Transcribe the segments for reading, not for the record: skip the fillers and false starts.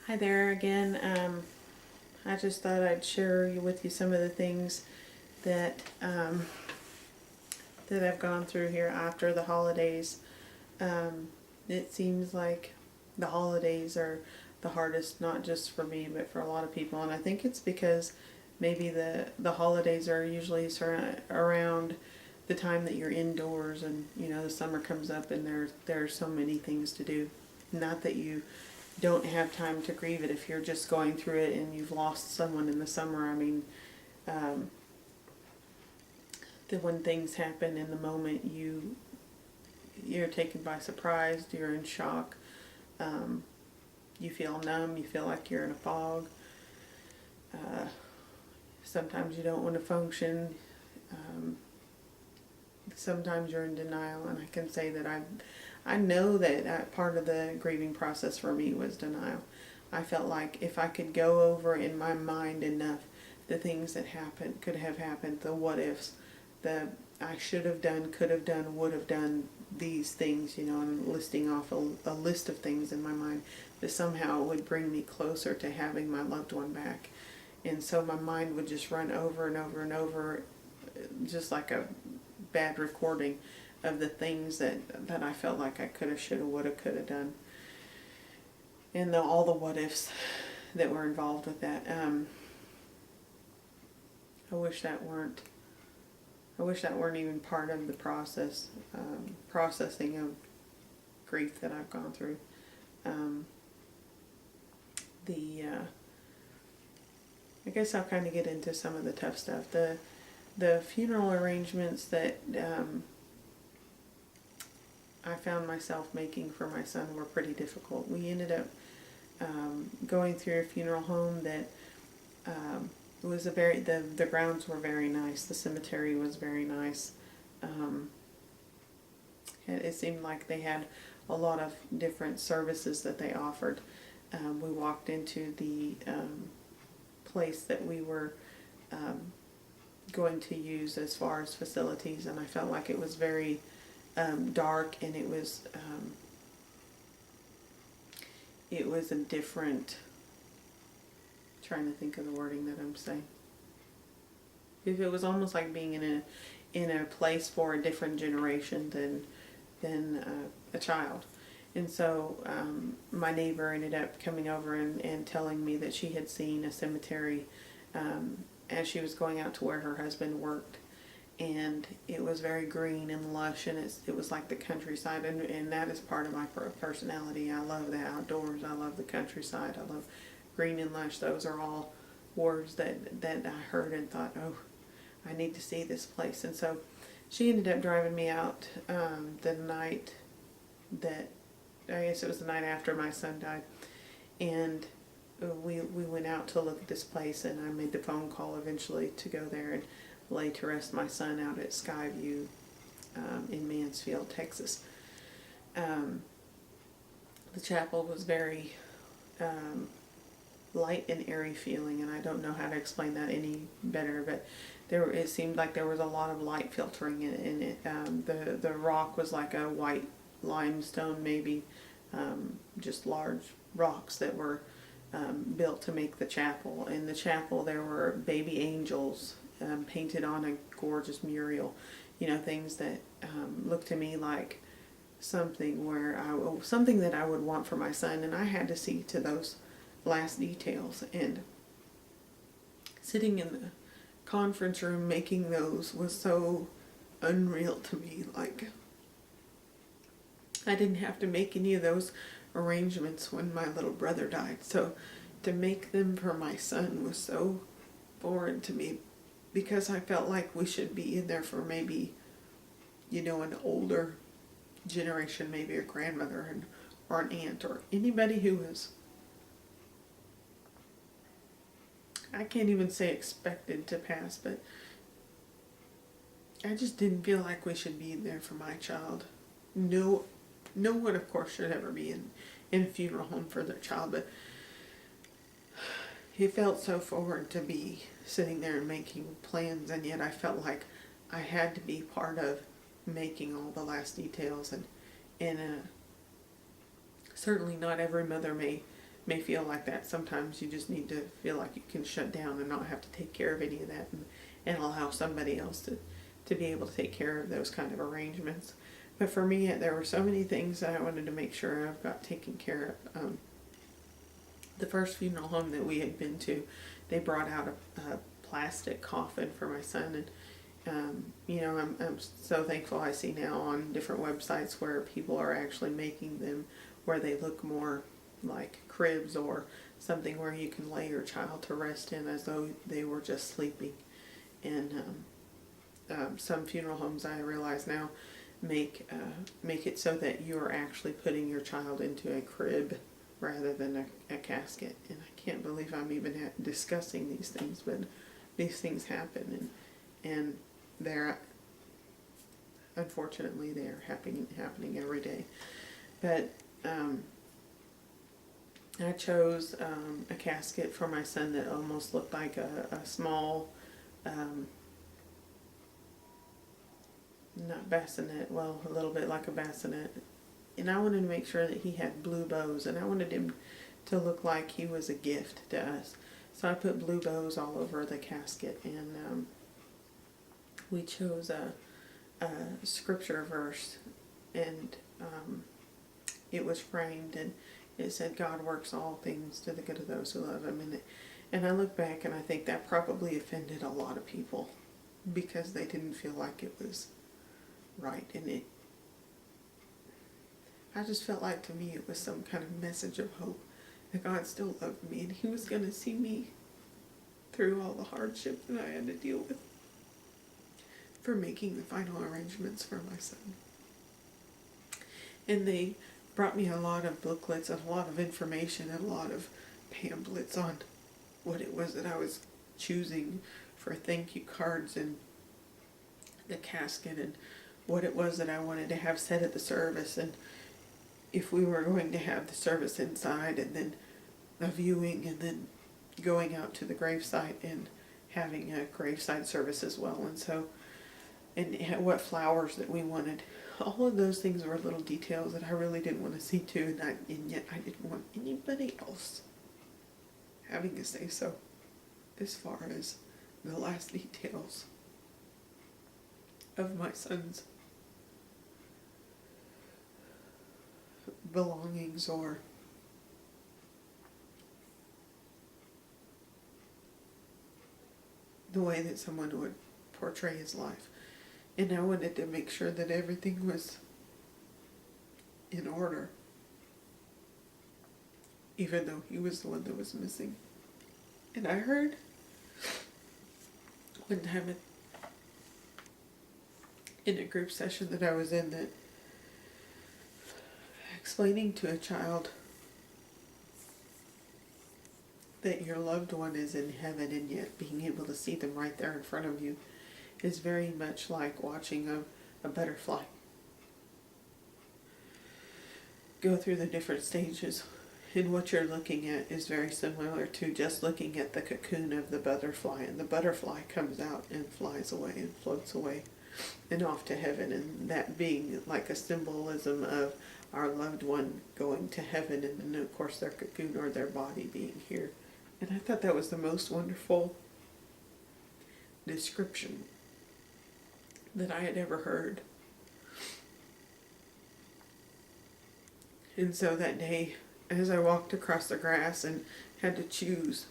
Hi there again. I just thought I'd share with you some of the things that that I've gone through here after the holidays. It seems like the holidays are the hardest, not just for me, but for a lot of people. And I think it's because maybe the holidays are usually around the time that you're indoors, and the summer comes up, and there are so many things to do. Not that you don't have time to grieve it if you're just going through it and you've lost someone in the summer. I mean, when things happen in the moment, you're taken by surprise, you're in shock, you feel numb, you feel like you're in a fog. Sometimes you don't want to function. Sometimes you're in denial, and I can say that I know that part of the grieving process for me was denial. I felt like if I could go over in my mind enough the things that happened, could have happened, the what ifs, the I should have done, could have done, would have done these things, and listing off a list of things in my mind that somehow would bring me closer to having my loved one back. And so my mind would just run over and over and over, just like a bad recording of the things that I felt like I could have, should have, would have, could have done. And all the what ifs that were involved with that. I wish that weren't even part of the processing of grief that I've gone through. I guess I'll kind of get into some of the tough stuff. The funeral arrangements that I found myself making for my son were pretty difficult. We ended up going through a funeral home that was the grounds were very nice. The cemetery was very nice. It seemed like they had a lot of different services that they offered. We walked into the place that we were going to use as far as facilities, and I felt like it was very dark, and it was a different, trying to think of the wording that I'm saying. If it was almost like being in a place for a different generation than a child. And so my neighbor ended up coming over and telling me that she had seen a cemetery as she was going out to where her husband worked. And it was very green and lush, and it was like the countryside, and that is part of my personality. I love the outdoors, I love the countryside, I love green and lush. Those are all words that I heard and thought, oh, I need to see this place. And so she ended up driving me out the night that, I guess it was the night after my son died, and we went out to look at this place, and I made the phone call eventually to go there and lay to rest my son out at Skyview in Mansfield, Texas. The chapel was very light and airy feeling, and I don't know how to explain that any better, but it seemed like there was a lot of light filtering in it. The rock was like a white limestone, maybe, just large rocks that were built to make the chapel. In the chapel there were baby angels painted on a gorgeous mural, things that looked to me like something that I would want for my son, and I had to see to those last details. And sitting in the conference room making those was so unreal to me. Like, I didn't have to make any of those arrangements when my little brother died, so to make them for my son was so foreign to me, because I felt like we should be in there for maybe, an older generation, maybe a grandmother or an aunt or anybody who was, I can't even say expected to pass, but I just didn't feel like we should be there for my child. No one, of course, should ever be in a funeral home for their child, but it felt so foreign to be sitting there and making plans, and yet I felt like I had to be part of making all the last details. And certainly not every mother may may feel like that. Sometimes you just need to feel like you can shut down and not have to take care of any of that, and allow somebody else to be able to take care of those kind of arrangements. But for me, there were so many things that I wanted to make sure I've got taken care of. The first funeral home that we had been to, they brought out a plastic coffin for my son, and you know, I'm so thankful. I see now on different websites where people are actually making them where they look more like cribs or something where you can lay your child to rest in as though they were just sleeping. And some funeral homes, I realize now, make it so that you are actually putting your child into a crib rather than a casket. And I can't believe I'm even discussing these things, but these things happen, and they're, unfortunately, they're happening every day. But I chose a casket for my son that almost looked like a small, not bassinet, well, a little bit like a bassinet. And I wanted to make sure that he had blue bows, and I wanted him to look like he was a gift to us. So I put blue bows all over the casket, and we chose a scripture verse, and it was framed, and it said, God works all things to the good of those who love him. And I look back and I think that probably offended a lot of people because they didn't feel like it was right. And I just felt like, to me, it was some kind of message of hope that God still loved me and he was going to see me through all the hardship that I had to deal with for making the final arrangements for my son. And they brought me a lot of booklets and a lot of information and a lot of pamphlets on what it was that I was choosing for thank you cards and the casket, and what it was that I wanted to have said at the service, and if we were going to have the service inside and then a viewing and then going out to the gravesite and having a graveside service as well. And so, and what flowers that we wanted. All of those things were little details that I really didn't want to see too, and yet I didn't want anybody else having a say so as far as the last details of my son's belongings or the way that someone would portray his life. And I wanted to make sure that everything was in order, even though he was the one that was missing. And I heard one time in a group session that I was in, that explaining to a child that your loved one is in heaven and yet being able to see them right there in front of you is very much like watching a butterfly go through the different stages. And what you're looking at is very similar to just looking at the cocoon of the butterfly, and the butterfly comes out and flies away and floats away and off to heaven, and that being like a symbolism of our loved one going to heaven, and then of course their cocoon or their body being here. And I thought that was the most wonderful description that I had ever heard. And so that day, as I walked across the grass and had to choose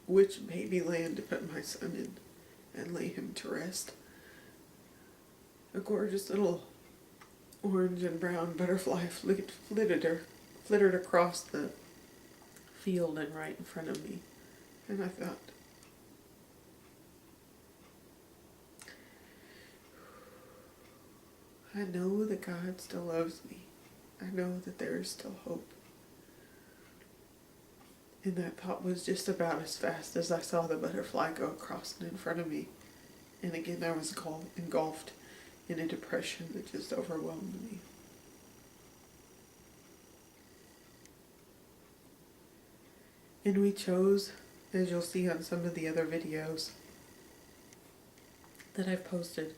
which baby land to put my son in and lay him to rest, a gorgeous little orange and brown butterfly flittered across the field and right in front of me. And I thought, I know that God still loves me. I know that there is still hope. And that thought was just about as fast as I saw the butterfly go across and in front of me. And again, I was engulfed in a depression that just overwhelmed me. And we chose, as you'll see on some of the other videos that I've posted,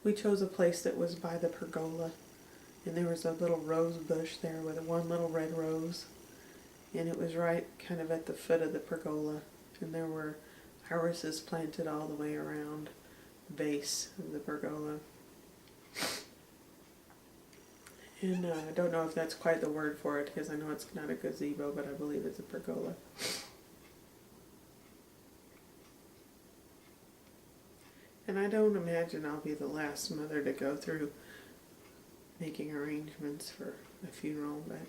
we chose a place that was by the pergola. And there was a little rose bush there with one little red rose. And it was right kind of at the foot of the pergola. And there were irises planted all the way around the base of the pergola. And I don't know if that's quite the word for it, because I know it's not a gazebo, but I believe it's a pergola. And I don't imagine I'll be the last mother to go through making arrangements for a funeral, but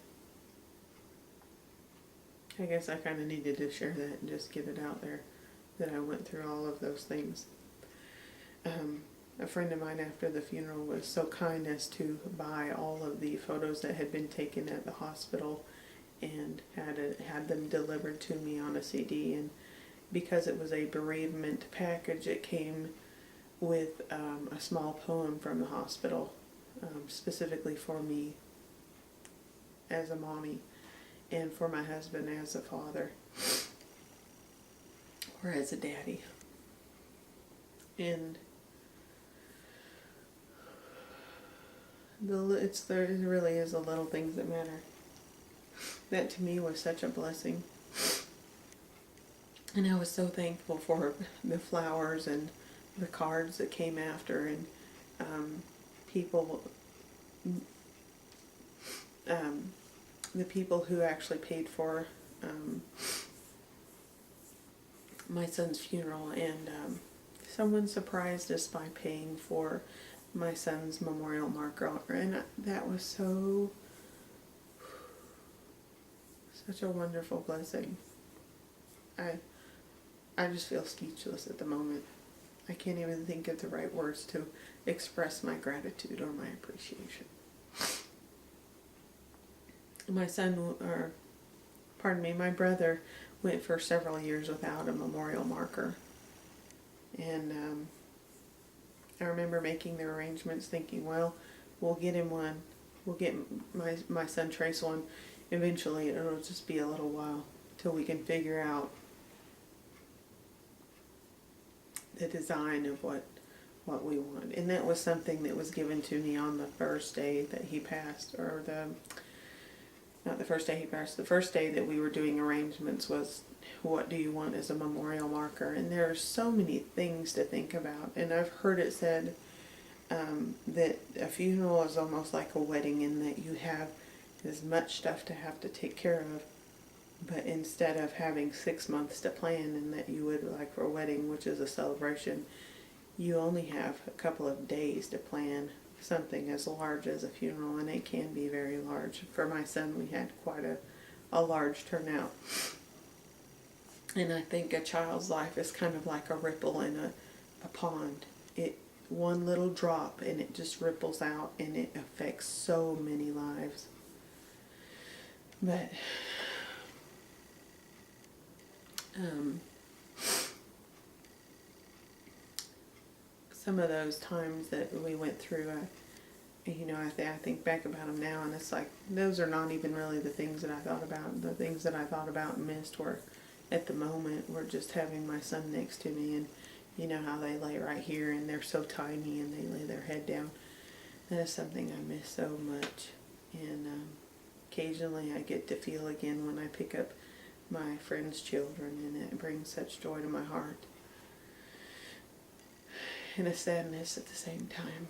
I guess I kind of needed to share that and just get it out there, that I went through all of those things. A friend of mine after the funeral was so kind as to buy all of the photos that had been taken at the hospital and had them delivered to me on a CD. And because it was a bereavement package, it came with a small poem from the hospital, specifically for me as a mommy and for my husband as a father or as a daddy. And it really is the little things that matter. That to me was such a blessing. And I was so thankful for the flowers and the cards that came after, and the people who actually paid for my son's funeral, and someone surprised us by paying for my son's memorial marker, and that was such a wonderful blessing. I just feel speechless at the moment. I can't even think of the right words to express my gratitude or my appreciation. My brother went for several years without a memorial marker. And I remember making the arrangements thinking, well, we'll get him one. We'll get my son Trace one. Eventually, it'll just be a little while till we can figure out the design of what we want. And that was something that was given to me on the first day that he passed, or not the first day he passed, the first day that we were doing arrangements was, what do you want as a memorial marker? And there are so many things to think about. And I've heard it said that a funeral is almost like a wedding, in that you have as much stuff to have to take care of, but instead of having 6 months to plan, and that you would, like for a wedding, which is a celebration, you only have a couple of days to plan something as large as a funeral, and it can be very large. For my son, we had quite a large turnout. And I think a child's life is kind of like a ripple in a pond. One little drop and it just ripples out, and it affects so many lives. But some of those times that we went through, I think back about them now, and it's like, those are not even really the things that I thought about. The things that I thought about and missed were, at the moment, were just having my son next to me, and you know how they lay right here, and they're so tiny, and they lay their head down. That is something I miss so much. And occasionally I get to feel again when I pick up my friends' children, and it brings such joy to my heart, and a sadness at the same time.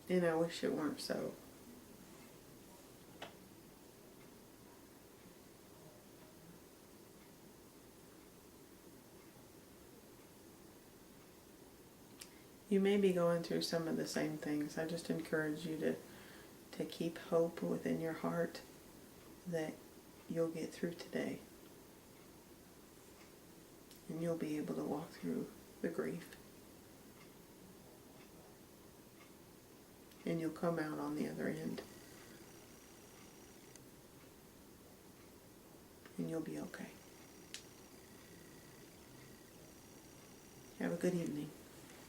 And I wish it weren't so. You may be going through some of the same things. I just encourage you to keep hope within your heart that you'll get through today. And you'll be able to walk through the grief. And you'll come out on the other end. And you'll be okay. Have a good evening.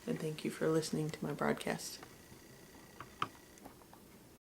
And thank you for listening to my broadcast.